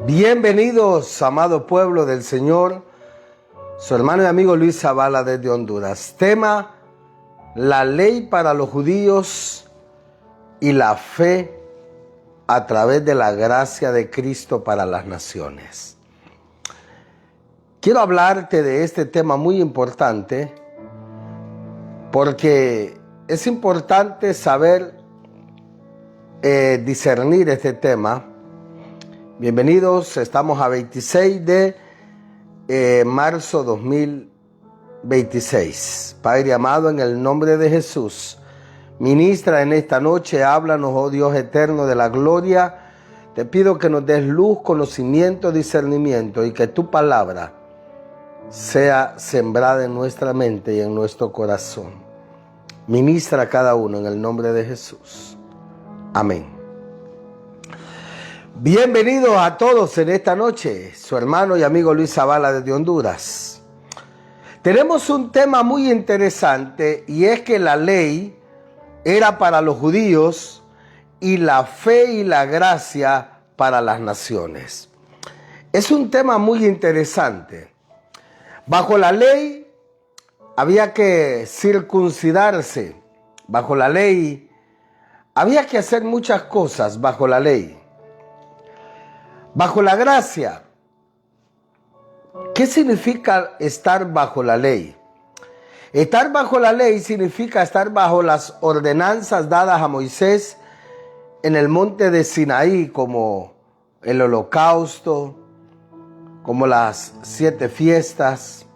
Bienvenidos, amado pueblo del Señor, su hermano y amigo Luis Zavala desde Honduras. Tema: la ley para los judíos y la fe a través de la gracia de Cristo para las naciones. Quiero hablarte de este tema muy importante porque es importante saber discernir este tema. Bienvenidos, estamos a 26 de marzo 2026. Padre amado, en el nombre de Jesús, ministra en esta noche, háblanos, oh Dios eterno de la gloria. Te pido que nos des luz, conocimiento, discernimiento y que tu palabra sea sembrada en nuestra mente y en nuestro corazón. Ministra a cada uno en el nombre de Jesús. Amén. Bienvenidos a todos en esta noche, su hermano y amigo Luis Zavala desde Honduras. Tenemos un tema muy interesante y es que la ley era para los judíos y la fe y la gracia para las naciones. Es un tema muy interesante. Bajo la ley había que circuncidarse. Bajo la ley había que hacer muchas cosas bajo la ley. Bajo la gracia, ¿qué significa estar bajo la ley? Estar bajo la ley significa estar bajo las ordenanzas dadas a Moisés en el monte de Sinaí, como el holocausto, como las 7 fiestas,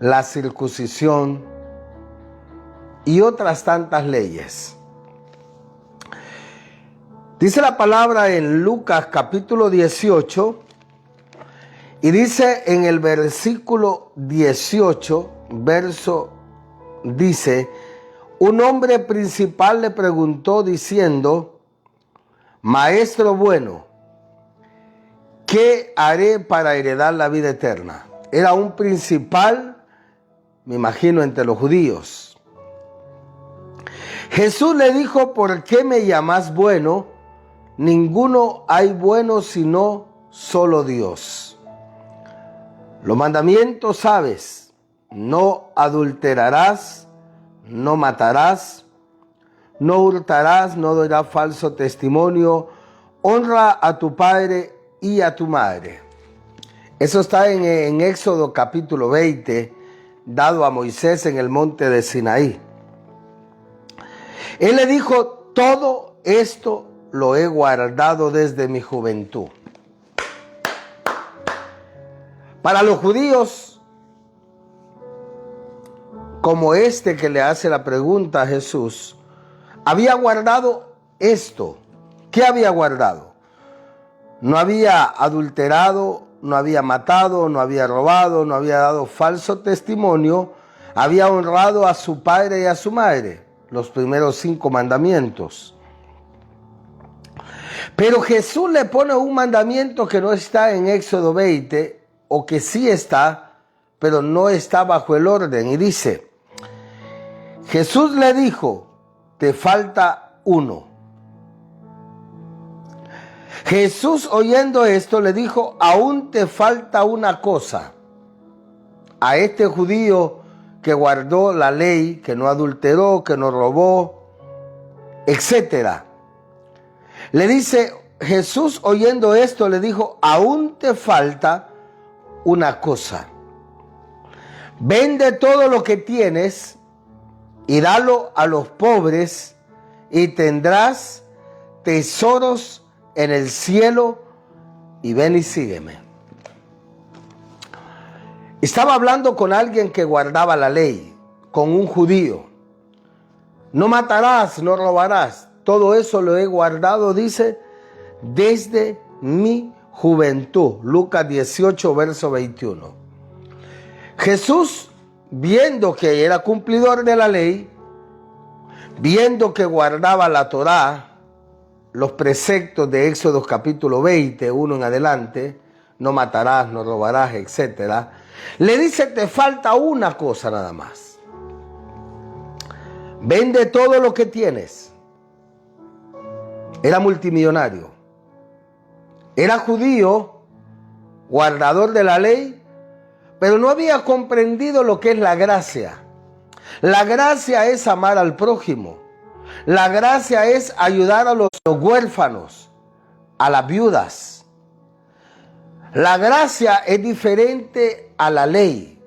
la circuncisión y otras tantas leyes. Dice la palabra en Lucas capítulo 18 y dice en el versículo 18, dice: un hombre principal le preguntó diciendo: Maestro bueno, ¿qué haré para heredar la vida eterna? Era un principal, me imagino, entre los judíos. Jesús le dijo: ¿por qué me llamas bueno? Ninguno hay bueno sino solo Dios. Los mandamientos sabes: no adulterarás, no matarás, no hurtarás, no darás falso testimonio, honra a tu padre y a tu madre. Eso está en Éxodo capítulo 20, dado a Moisés en el monte de Sinaí. Él le dijo: todo esto lo he guardado desde mi juventud. Para los judíos, como este que le hace la pregunta a Jesús, había guardado esto. ¿Qué había guardado? No había adulterado, no había matado, no había robado, no había dado falso testimonio, había honrado a su padre y a su madre, los primeros 5 mandamientos. Pero Jesús le pone un mandamiento que no está en Éxodo 20, o que sí está, pero no está bajo el orden. Y dice: Jesús le dijo: te falta uno. Jesús, oyendo esto, le dijo: aún te falta una cosa. A este judío que guardó la ley, que no adulteró, que no robó, etcétera. Le dice, Jesús, oyendo esto, le dijo: aún te falta una cosa. Vende todo lo que tienes y dalo a los pobres y tendrás tesoros en el cielo, y ven y sígueme. Estaba hablando con alguien que guardaba la ley, con un judío. No matarás, no robarás. Todo eso lo he guardado, dice, desde mi juventud. Lucas 18, verso 21. Jesús, viendo que era cumplidor de la ley, viendo que guardaba la Torá, los preceptos de Éxodo capítulo 20, 1 en adelante, no matarás, no robarás, etc., le dice: te falta una cosa nada más. Vende todo lo que tienes. Era multimillonario. Era judío, guardador de la ley, pero no había comprendido lo que es la gracia. La gracia es amar al prójimo. La gracia es ayudar a los huérfanos, a las viudas. La gracia es diferente a la ley.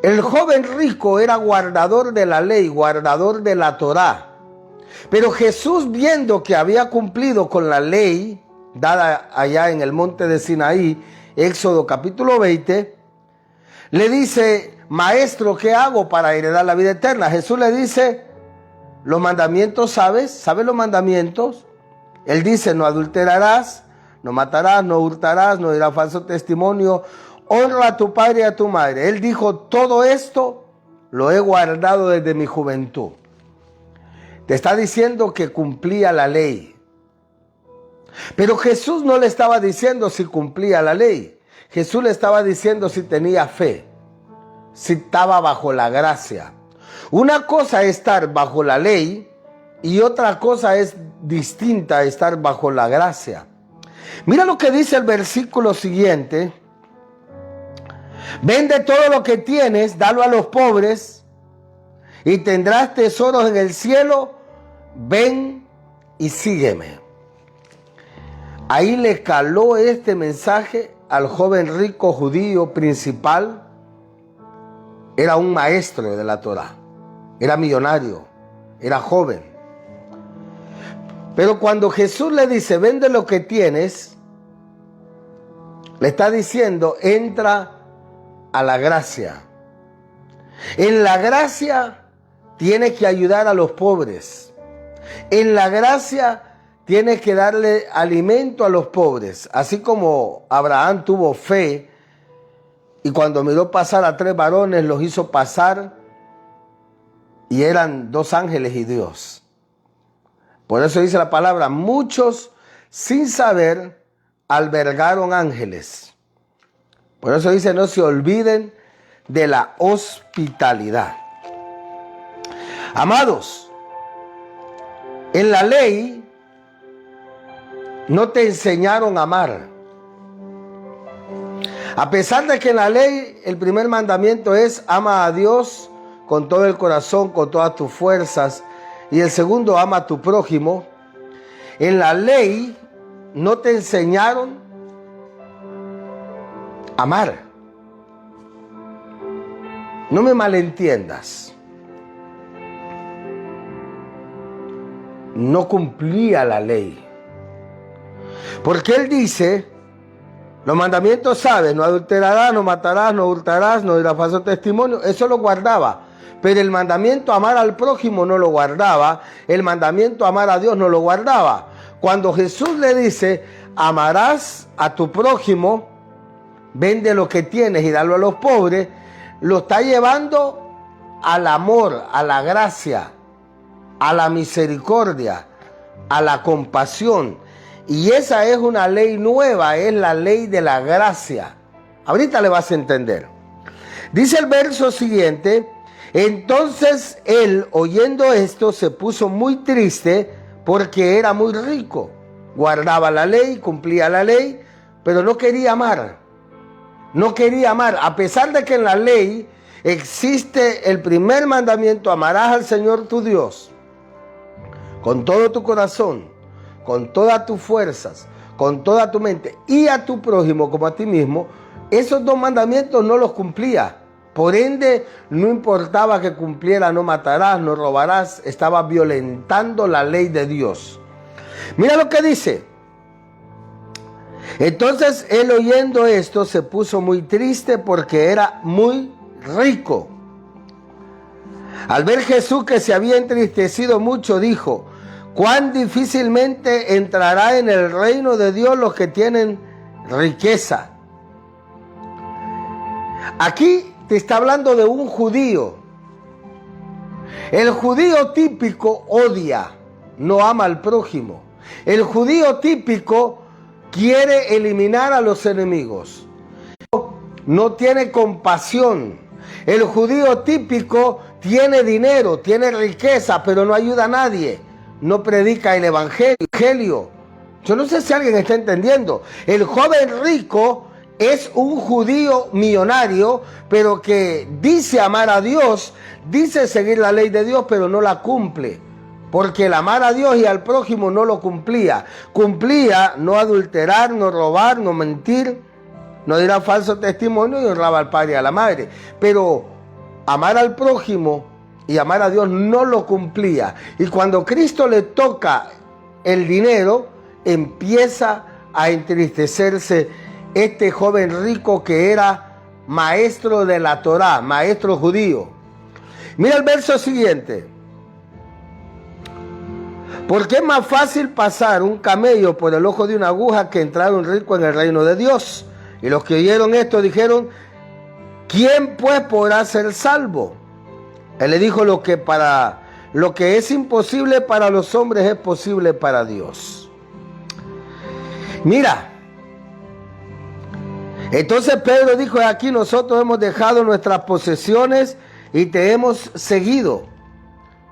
El joven rico era guardador de la ley, guardador de la Torá. Pero Jesús, viendo que había cumplido con la ley dada allá en el monte de Sinaí, Éxodo capítulo 20, le dice: maestro, ¿qué hago para heredar la vida eterna? Jesús le dice: los mandamientos, ¿sabes los mandamientos? Él dice: no adulterarás, no matarás, no hurtarás, no dirás falso testimonio, honra a tu padre y a tu madre. Él dijo: todo esto lo he guardado desde mi juventud. Te está diciendo que cumplía la ley. Pero Jesús no le estaba diciendo si cumplía la ley. Jesús le estaba diciendo si tenía fe, si estaba bajo la gracia. Una cosa es estar bajo la ley y otra cosa es distinta a estar bajo la gracia. Mira lo que dice el versículo siguiente: vende todo lo que tienes, dalo a los pobres y tendrás tesoros en el cielo. Ven y sígueme. Ahí le caló este mensaje al joven rico judío principal. Era un maestro de la Torá, era millonario, era joven. Pero cuando Jesús le dice: vende lo que tienes, le está diciendo: entra a la gracia. En la gracia tienes que ayudar a los pobres. En la gracia tienes que darle alimento a los pobres. Así como Abraham tuvo fe y cuando miró pasar a 3 varones los hizo pasar y eran 2 ángeles y Dios. Por eso dice la palabra: muchos sin saber albergaron ángeles. Por eso dice: no se olviden de la hospitalidad. Amados, en la ley no te enseñaron a amar. A pesar de que en la ley el primer mandamiento es: ama a Dios con todo el corazón, con todas tus fuerzas, y el segundo: ama a tu prójimo. En la ley no te enseñaron a amar. No me malentiendas. No cumplía la ley. Porque él dice: los mandamientos sabes, no adulterarás, no matarás, no hurtarás, no dirás falso testimonio. Eso lo guardaba. Pero el mandamiento amar al prójimo no lo guardaba. El mandamiento amar a Dios no lo guardaba. Cuando Jesús le dice: amarás a tu prójimo, vende lo que tienes y dalo a los pobres, lo está llevando al amor, a la gracia, a la misericordia, a la compasión. Y esa es una ley nueva, es la ley de la gracia. Ahorita le vas a entender. Dice el verso siguiente: entonces él, oyendo esto, se puso muy triste porque era muy rico. Guardaba la ley, cumplía la ley, pero no quería amar. No quería amar. A pesar de que en la ley existe el primer mandamiento: amarás al Señor tu Dios con todo tu corazón, con todas tus fuerzas, con toda tu mente, y a tu prójimo como a ti mismo. Esos 2 mandamientos no los cumplía. Por ende, no importaba que cumpliera: no matarás, no robarás. Estaba violentando la ley de Dios. Mira lo que dice: entonces él, oyendo esto, se puso muy triste porque era muy rico. Al ver Jesús que se había entristecido mucho, dijo: cuán difícilmente entrará en el reino de Dios los que tienen riqueza. Aquí te está hablando de un judío. El judío típico odia, no ama al prójimo. El judío típico quiere eliminar a los enemigos. No tiene compasión. El judío típico tiene dinero, tiene riqueza, pero no ayuda a nadie. No predica el evangelio. Yo no sé si alguien está entendiendo. El joven rico es un judío millonario, pero que dice amar a Dios, dice seguir la ley de Dios, pero no la cumple. Porque el amar a Dios y al prójimo no lo cumplía. Cumplía no adulterar, no robar, no mentir, no dirá falso testimonio y honraba al padre y a la madre. Pero amar al prójimo y amar a Dios no lo cumplía. Y cuando Cristo le toca el dinero, empieza a entristecerse este joven rico que era maestro de la Torá, maestro judío. Mira el verso siguiente. Porque es más fácil pasar un camello por el ojo de una aguja que entrar un rico en el reino de Dios. Y los que oyeron esto dijeron, ¿quién pues podrá ser salvo? Él le dijo, lo que es imposible para los hombres es posible para Dios. Mira, entonces Pedro dijo, aquí nosotros hemos dejado nuestras posesiones y te hemos seguido.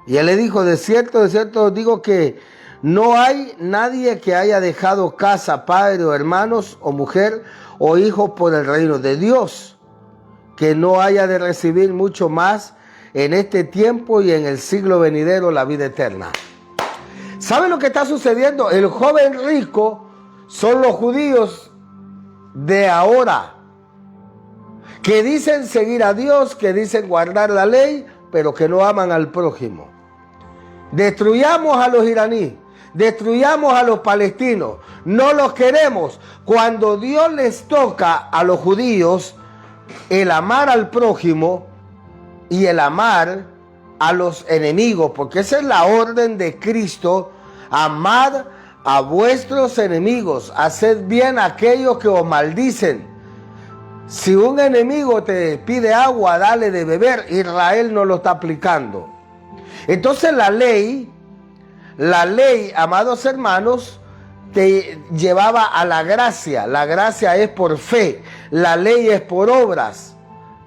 Y él le dijo, de cierto os digo que no hay nadie que haya dejado casa, padre o hermanos o mujer o hijos por el reino de Dios, que no haya de recibir mucho más en este tiempo y en el siglo venidero la vida eterna. ¿Saben lo que está sucediendo? El joven rico son los judíos de ahora, que dicen seguir a Dios, que dicen guardar la ley, pero que no aman al prójimo. Destruyamos a los iraníes, destruyamos a los palestinos, no los queremos. Cuando Dios les toca a los judíos el amar al prójimo y el amar a los enemigos, porque esa es la orden de Cristo, amad a vuestros enemigos, haced bien a aquellos que os maldicen. Si un enemigo te pide agua, dale de beber. Israel no lo está aplicando. Entonces la ley, amados hermanos, te llevaba a la gracia. La gracia es por fe, la ley es por obras,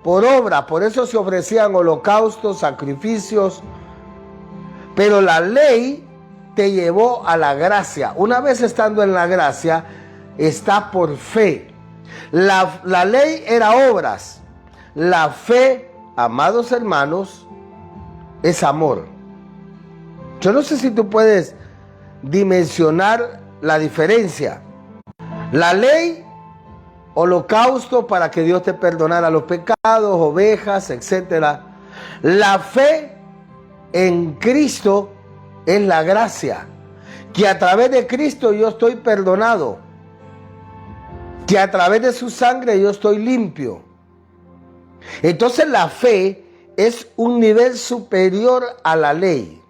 por eso se ofrecían holocaustos, sacrificios, pero la ley te llevó a la gracia. Una vez estando en la gracia, está por fe. La ley era obras, la fe, amados hermanos, es amor. Yo no sé si tú puedes dimensionar la diferencia. La ley, holocausto para que Dios te perdonara los pecados, ovejas, etc. La fe en Cristo es la gracia, que a través de Cristo yo estoy perdonado, que a través de su sangre yo estoy limpio. Entonces la fe es un nivel superior a la ley.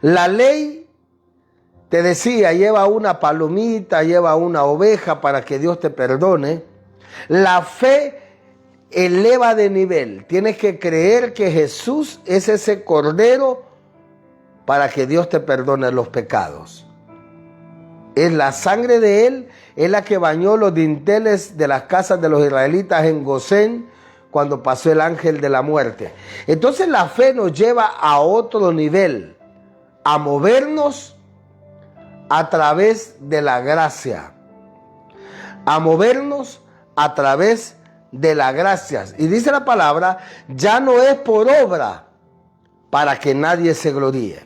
La ley, te decía, lleva una palomita, lleva una oveja para que Dios te perdone. La fe eleva de nivel. Tienes que creer que Jesús es ese cordero para que Dios te perdone los pecados. Es la sangre de Él, es la que bañó los dinteles de las casas de los israelitas en Gosén cuando pasó el ángel de la muerte. Entonces la fe nos lleva a otro nivel, a movernos a través de la gracia, a movernos a través de la gracia. Y dice la palabra, ya no es por obra para que nadie se gloríe.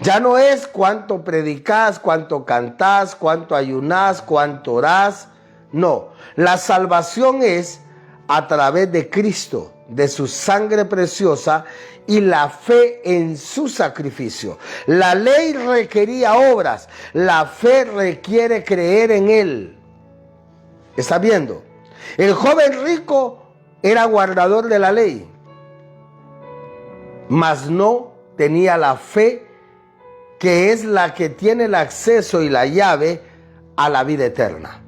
Ya no es cuánto predicás, cuánto cantás, cuánto ayunás, cuánto orás. No, la salvación es a través de Cristo, de su sangre preciosa y la fe en su sacrificio. La ley requería obras, la fe requiere creer en Él. ¿Está viendo? El joven rico era guardador de la ley, mas no tenía la fe, que es la que tiene el acceso y la llave a la vida eterna.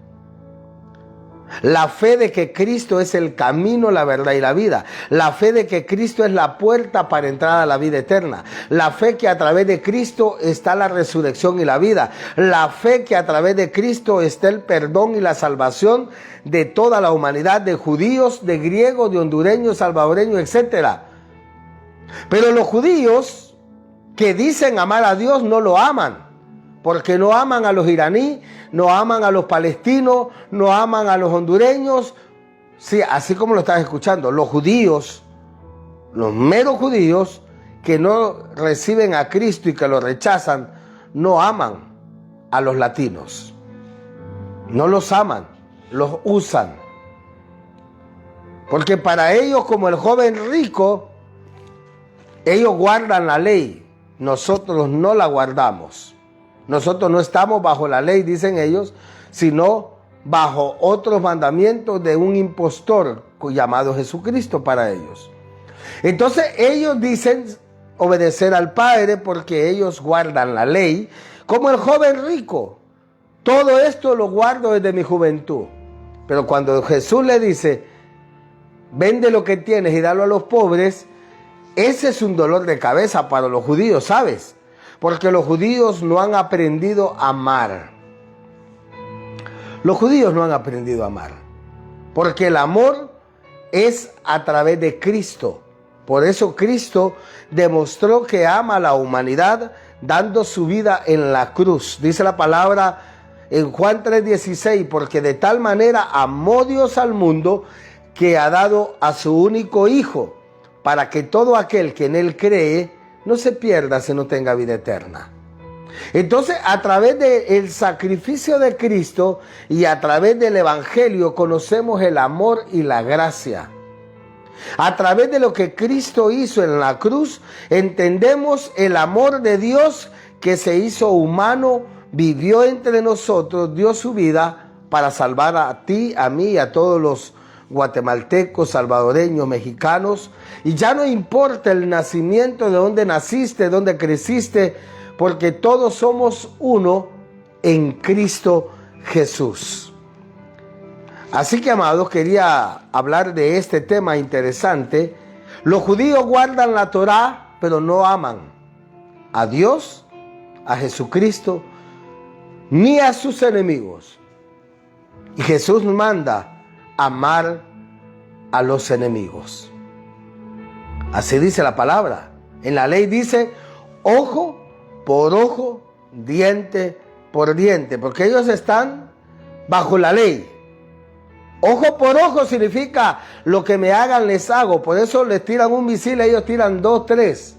La fe de que Cristo es el camino, la verdad y la vida. La fe de que Cristo es la puerta para entrar a la vida eterna. La fe que a través de Cristo está la resurrección y la vida. La fe que a través de Cristo está el perdón y la salvación de toda la humanidad, de judíos, de griegos, de hondureños, salvadoreños, etc. Pero los judíos que dicen amar a Dios no lo aman, porque no aman a los iraníes, no aman a los palestinos, no aman a los hondureños. Sí, así como lo estás escuchando, los judíos, los meros judíos que no reciben a Cristo y que lo rechazan, no aman a los latinos. No los aman, los usan. Porque para ellos, como el joven rico, ellos guardan la ley. Nosotros no la guardamos. Nosotros no estamos bajo la ley, dicen ellos, sino bajo otros mandamientos de un impostor llamado Jesucristo para ellos. Entonces ellos dicen obedecer al Padre porque ellos guardan la ley, como el joven rico. Todo esto lo guardo desde mi juventud. Pero cuando Jesús le dice, vende lo que tienes y dalo a los pobres, ese es un dolor de cabeza para los judíos, ¿sabes? Porque los judíos no han aprendido a amar. Los judíos no han aprendido a amar. Porque el amor es a través de Cristo. Por eso Cristo demostró que ama a la humanidad dando su vida en la cruz. Dice la palabra en Juan 3:16, porque de tal manera amó Dios al mundo que ha dado a su único Hijo, para que todo aquel que en Él cree no se pierda, sino tenga vida eterna. Entonces, a través del sacrificio de Cristo y a través del Evangelio conocemos el amor y la gracia. A través de lo que Cristo hizo en la cruz, entendemos el amor de Dios que se hizo humano, vivió entre nosotros, dio su vida para salvar a ti, a mí y a todos los guatemaltecos, salvadoreños, mexicanos. Y ya no importa el nacimiento, de dónde naciste, de dónde creciste, porque todos somos uno en Cristo Jesús. Así que, amados, quería hablar de este tema interesante. Los judíos guardan la Torá, pero no aman a Dios, a Jesucristo, ni a sus enemigos. Y Jesús nos manda amar a los enemigos. Así dice la palabra. En la ley dice ojo por ojo, diente por diente, porque ellos están bajo la ley. Ojo por ojo significa lo que me hagan les hago. Por eso les tiran un misil, ellos tiran 2, 3.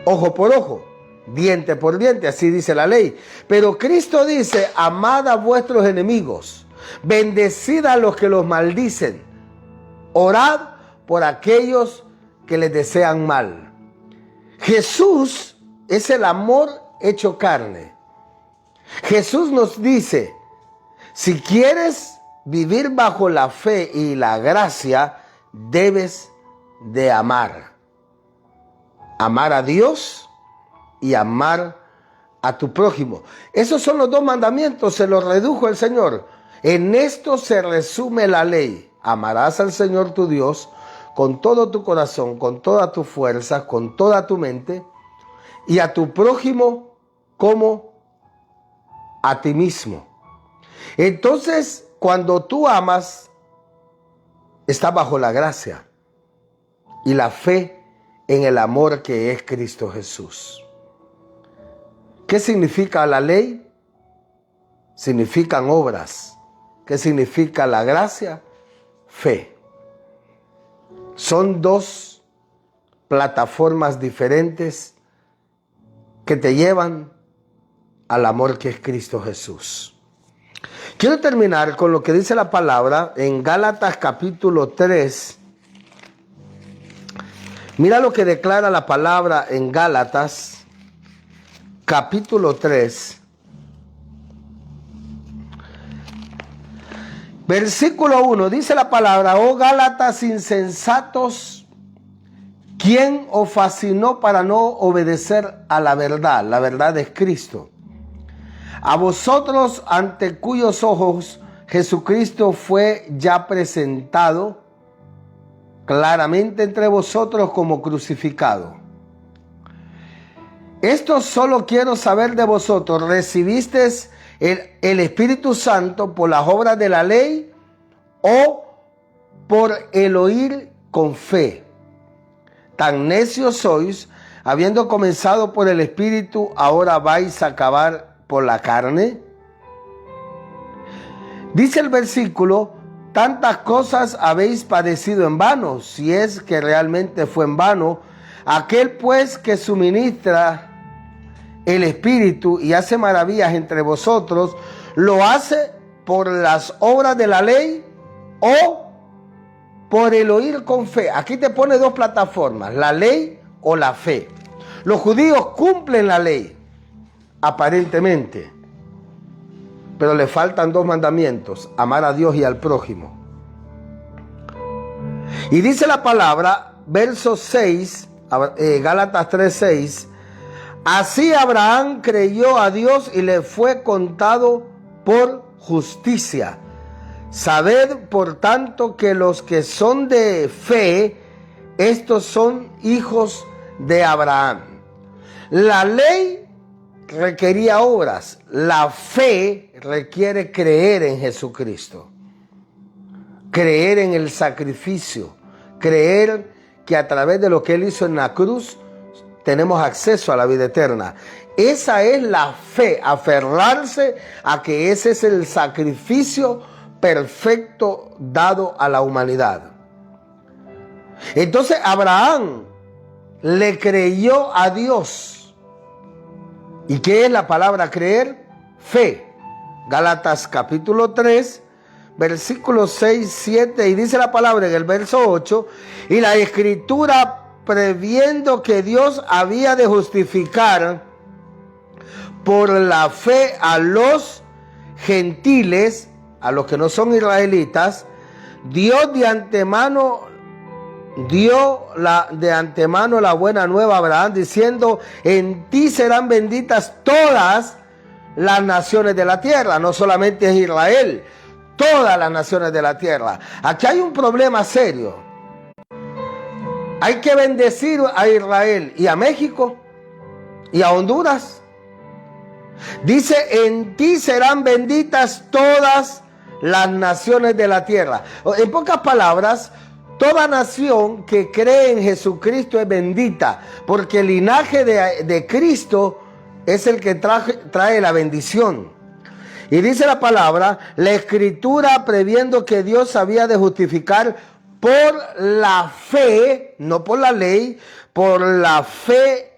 Ojo por ojo, diente por diente, así dice la ley. Pero Cristo dice, amad a vuestros enemigos, bendecid a los que los maldicen, orad por aquellos que les desean mal. Jesús es el amor hecho carne. Jesús nos dice, si quieres vivir bajo la fe y la gracia, debes de amar. Amar a Dios y amar a tu prójimo. Esos son los 2 mandamientos, se los redujo el Señor. En esto se resume la ley. Amarás al Señor tu Dios con todo tu corazón, con toda tu fuerza, con toda tu mente, y a tu prójimo como a ti mismo. Entonces, cuando tú amas, estás bajo la gracia y la fe en el amor que es Cristo Jesús. ¿Qué significa la ley? Significan obras. ¿Qué significa la gracia? Fe. Son 2 plataformas diferentes que te llevan al amor que es Cristo Jesús. Quiero terminar con lo que dice la palabra en Gálatas capítulo 3. Mira lo que declara la palabra en Gálatas capítulo 3. Versículo 1, dice la palabra, oh Gálatas insensatos, ¿quién os fascinó para no obedecer a la verdad? La verdad es Cristo. A vosotros, ante cuyos ojos Jesucristo fue ya presentado claramente entre vosotros como crucificado. Esto solo quiero saber de vosotros, ¿recibisteis el Espíritu Santo por las obras de la ley o por el oír con fe? Tan necios sois, habiendo comenzado por el Espíritu, ahora vais a acabar por la carne. Dice el versículo, tantas cosas habéis padecido en vano, si es que realmente fue en vano. Aquel pues que suministra el Espíritu y hace maravillas entre vosotros, ¿lo hace por las obras de la ley o por el oír con fe? Aquí te pone dos plataformas, la ley o la fe. Los judíos cumplen la ley, aparentemente, pero le faltan dos mandamientos, amar a Dios y al prójimo. Y dice la palabra, verso 6, Gálatas 3:6, así Abraham creyó a Dios y le fue contado por justicia. Sabed, por tanto, que los que son de fe, estos son hijos de Abraham. La ley requería obras, la fe requiere creer en Jesucristo, creer en el sacrificio, creer que a través de lo que Él hizo en la cruz tenemos acceso a la vida eterna. Esa es la fe, aferrarse a que ese es el sacrificio perfecto dado a la humanidad. Entonces Abraham le creyó a Dios. ¿Y qué es la palabra creer? Fe. Gálatas capítulo 3, versículos 6, 7, y dice la palabra en el verso 8, y la Escritura, previendo que Dios había de justificar por la fe a los gentiles, a los que no son israelitas, Dios de antemano dio de antemano la buena nueva a Abraham, diciendo, en ti serán benditas todas las naciones de la tierra. No solamente es Israel, todas las naciones de la tierra. Aquí hay un problema serio. Hay que bendecir a Israel y a México y a Honduras. Dice, en ti serán benditas todas las naciones de la tierra. En pocas palabras, toda nación que cree en Jesucristo es bendita, porque el linaje de Cristo es el que trae la bendición. Y dice la palabra, la Escritura, previendo que Dios había de justificar por la fe, no por la ley, por la fe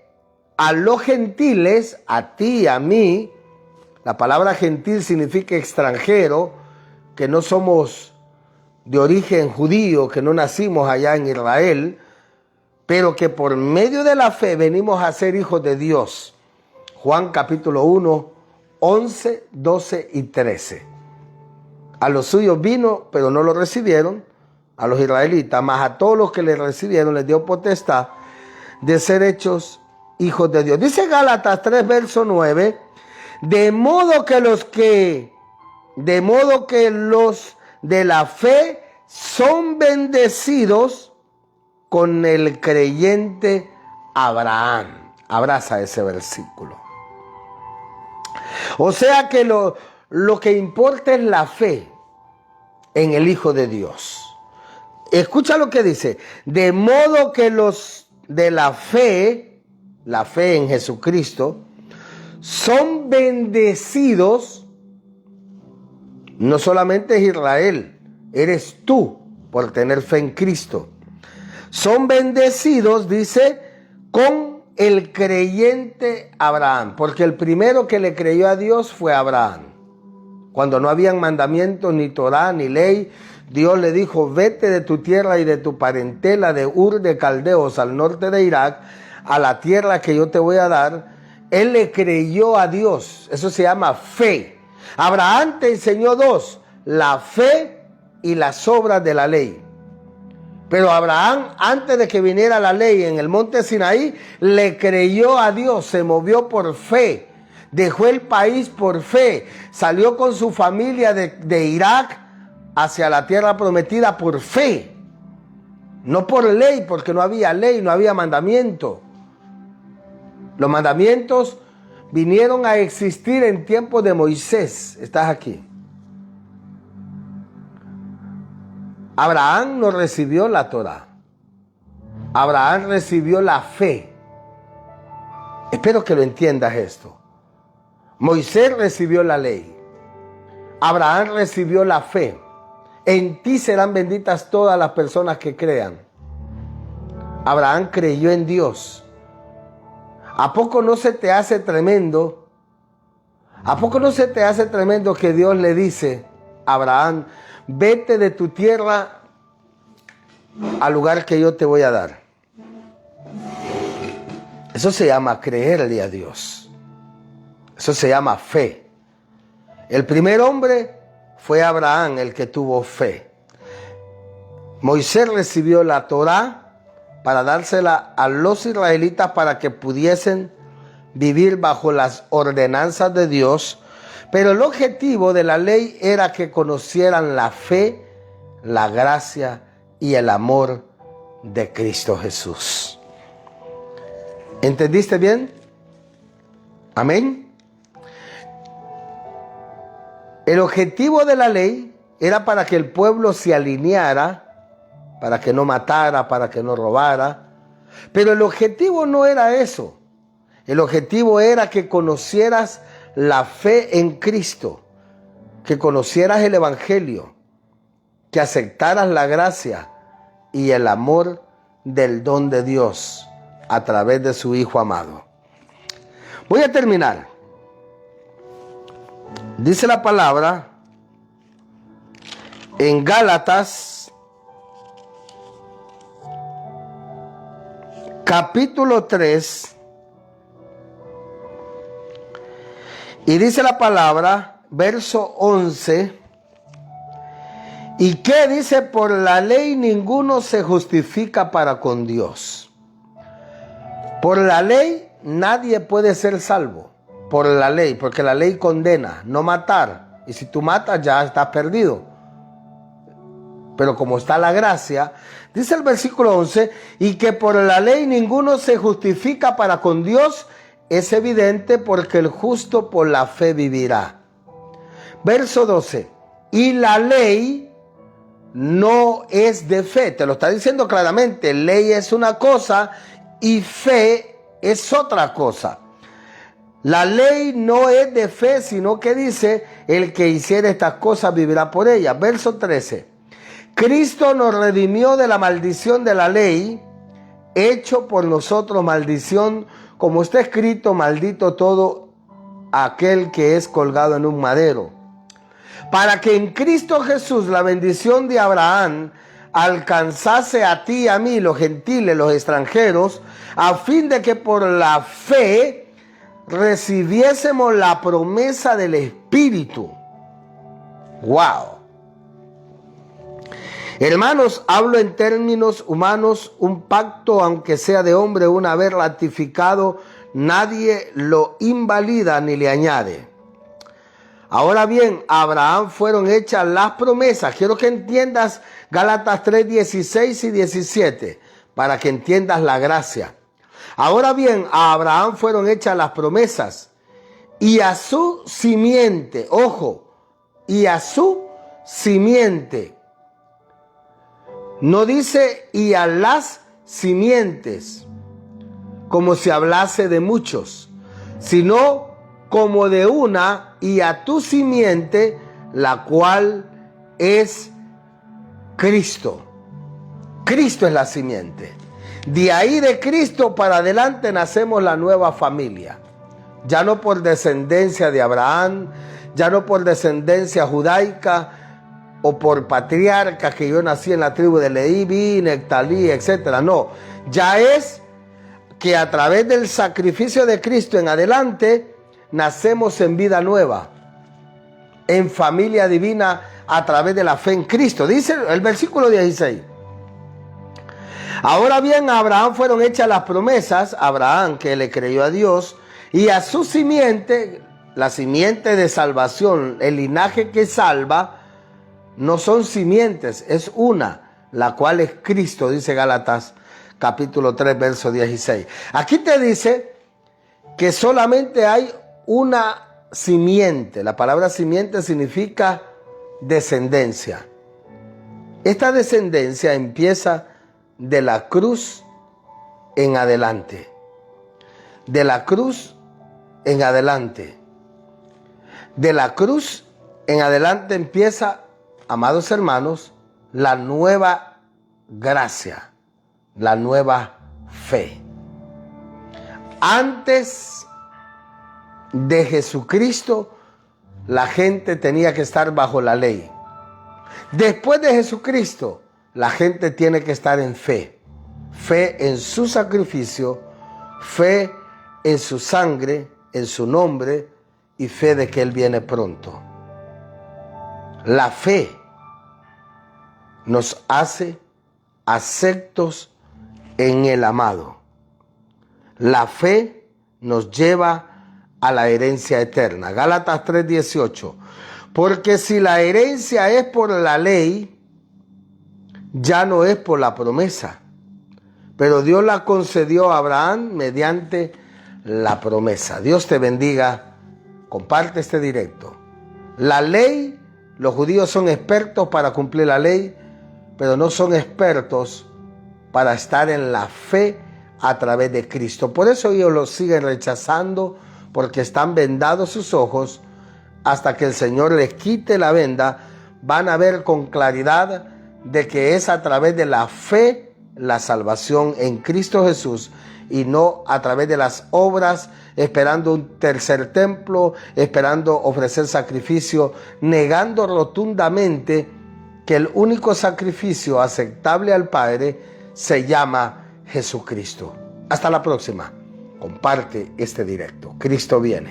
a los gentiles, a ti, a mí. La palabra gentil significa extranjero, que no somos de origen judío, que no nacimos allá en Israel, pero que por medio de la fe venimos a ser hijos de Dios. Juan capítulo 1, 11, 12 y 13. A los suyos vino, pero no lo recibieron, a los israelitas, mas a todos los que le recibieron les dio potestad de ser hechos hijos de Dios. Dice Gálatas 3, verso 9, de modo que los de la fe son bendecidos con el creyente Abraham. Abraza ese versículo. O sea que lo que importa es la fe en el Hijo de Dios. Escucha lo que dice. De modo que los de la fe en Jesucristo, son bendecidos. No solamente es Israel, eres tú por tener fe en Cristo. Son bendecidos, dice, con el creyente Abraham, porque el primero que le creyó a Dios fue Abraham. Cuando no habían mandamientos, ni Torá, ni ley, Dios le dijo, vete de tu tierra y de tu parentela de Ur de Caldeos al norte de Irak, a la tierra que yo te voy a dar. Él le creyó a Dios. Eso se llama fe. Abraham te enseñó dos, la fe y las obras de la ley. Pero Abraham, antes de que viniera la ley en el monte Sinaí, le creyó a Dios, se movió por fe, dejó el país por fe, salió con su familia de Irak hacia la tierra prometida por fe. No por ley, porque no había ley, no había mandamiento. Los mandamientos vinieron a existir en tiempos de Moisés. Estás aquí. Abraham no recibió la Torá. Abraham recibió la fe. Espero que lo entiendas esto. Moisés recibió la ley. Abraham recibió la fe. En ti serán benditas todas las personas que crean. Abraham creyó en Dios. ¿A poco no se te hace tremendo? ¿A poco no se te hace tremendo que Dios le dice a Abraham, vete de tu tierra al lugar que yo te voy a dar? Eso se llama creerle a Dios. Eso se llama fe. El primer hombre fue Abraham el que tuvo fe. Moisés recibió la Torá para dársela a los israelitas para que pudiesen vivir bajo las ordenanzas de Dios, pero el objetivo de la ley era que conocieran la fe, la gracia y el amor de Cristo Jesús. ¿Entendiste bien? Amén. El objetivo de la ley era para que el pueblo se alineara, para que no matara, para que no robara. Pero el objetivo no era eso. El objetivo era que conocieras la fe en Cristo, que conocieras el Evangelio, que aceptaras la gracia y el amor del don de Dios a través de su Hijo amado. Voy a terminar. Dice la palabra en Gálatas, capítulo 3, y dice la palabra, verso 11, ¿y qué dice? Por la ley ninguno se justifica para con Dios. Por la ley nadie puede ser salvo. Por la ley, porque la ley condena, no matar. Y si tú matas ya estás perdido. Pero como está la gracia, dice el versículo 11, y que por la ley ninguno se justifica para con Dios, es evidente porque el justo por la fe vivirá. Verso 12, y la ley no es de fe. Te lo está diciendo claramente, ley es una cosa y fe es otra cosa. La ley no es de fe, sino que dice, el que hiciera estas cosas vivirá por ellas. Verso 13. Cristo nos redimió de la maldición de la ley, hecho por nosotros maldición, como está escrito, maldito todo aquel que es colgado en un madero. Para que en Cristo Jesús la bendición de Abraham alcanzase a ti y a mí, los gentiles, los extranjeros, a fin de que por la fe recibiésemos la promesa del Espíritu. ¡Wow! Hermanos, hablo en términos humanos, un pacto, aunque sea de hombre, una vez ratificado, nadie lo invalida ni le añade. Ahora bien, a Abraham fueron hechas las promesas. Quiero que entiendas Gálatas 3, 16 y 17, para que entiendas la gracia. Ahora bien, a Abraham fueron hechas las promesas y a su simiente, ojo, y a su simiente. No dice y a las simientes, como si hablase de muchos, sino como de una, y a tu simiente, la cual es Cristo. Cristo es la simiente. De ahí de Cristo para adelante nacemos la nueva familia. Ya no por descendencia de Abraham, ya no por descendencia judaica o por patriarca, que yo nací en la tribu de Leví, Nectalí, etc. No, ya es que a través del sacrificio de Cristo en adelante nacemos en vida nueva, en familia divina a través de la fe en Cristo. Dice el versículo 16. Ahora bien, a Abraham fueron hechas las promesas, Abraham que le creyó a Dios, y a su simiente, la simiente de salvación, el linaje que salva, no son simientes, es una, la cual es Cristo, dice Gálatas capítulo 3, verso 16. Aquí te dice que solamente hay una simiente. La palabra simiente significa descendencia. Esta descendencia empieza de la cruz en adelante. De la cruz en adelante. De la cruz en adelante empieza, amados hermanos, la nueva gracia, la nueva fe. Antes de Jesucristo, la gente tenía que estar bajo la ley. Después de Jesucristo, la gente tiene que estar en fe. Fe en su sacrificio, fe en su sangre, en su nombre y fe de que Él viene pronto. La fe nos hace aceptos en el amado. La fe nos lleva a la herencia eterna. Gálatas 3:18. Porque si la herencia es por la ley, ya no es por la promesa. Pero Dios la concedió a Abraham mediante la promesa. Dios te bendiga. Comparte este directo. La ley, los judíos son expertos para cumplir la ley, pero no son expertos para estar en la fe a través de Cristo. Por eso ellos lo siguen rechazando, porque están vendados sus ojos. Hasta que el Señor les quite la venda, van a ver con claridad de que es a través de la fe la salvación en Cristo Jesús y no a través de las obras, esperando un tercer templo, esperando ofrecer sacrificio, negando rotundamente que el único sacrificio aceptable al Padre se llama Jesucristo. Hasta la próxima. Comparte este directo. Cristo viene.